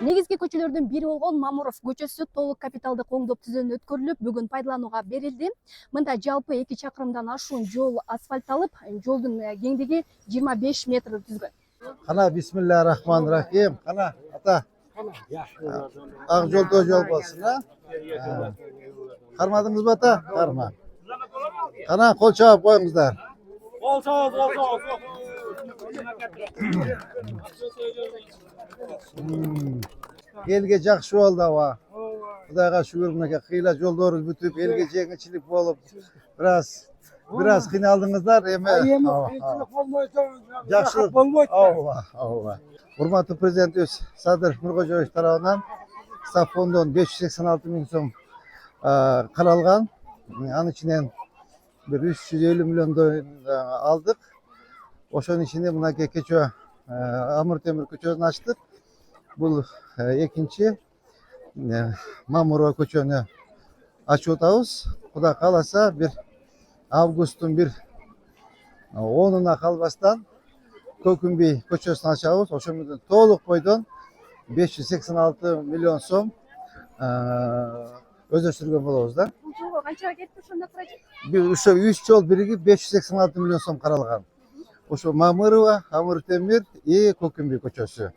Негизги көчөлөрдүн бири болгон Мамуров көчөсү толук капиталдык оңдоп түзөөнү өткөрүлүп, бүгүн пайдаланууга берилди. Мында жалпы 2 чакырымдан ашуун жол асфальтталып, жолдун кеңдиги 25 метр түзгөн. Қана бисмиллахир-рахманир-рахим. Қана ата. Ақ жолда жол болсын, а? Қармадыңыз ба ата? Қарма. Қана қол чабып қойыңыздар. Qol sağ ol. Елге жақсы болды ава. Құдайға шүкір, мінекей қиыла жолдорыңыз бүтіп, елге жеңілчілік болып, біраз қиналдыңыздар, жақсылық болмайды. Ауа. Урматтуу президентибиз Садыр Нуркожоевич тарабынан Стап фондон 586 миң сом каралган. Анын ичинен bir 350 миллиондой алдык. Ошонун ичинде мынакей көчө Амыр Темир көчөсүн ачтык. Бул экинчи Мамурова көчөнү ачып атабыз. Кудай кааласа бир августтун 10-уна калбастан Көкүмбей көчөсүн ачабыз. Ошол менен толук бойдон 586 миллион сом өздөштүргөн болобуз да. Бул жолго канчага кетти ошондо каражат? Ошо 3 жол биригип 586 миллион сом каралган. Ошо Мамырова, Амыр Темир и Көкүмбей көчөсү.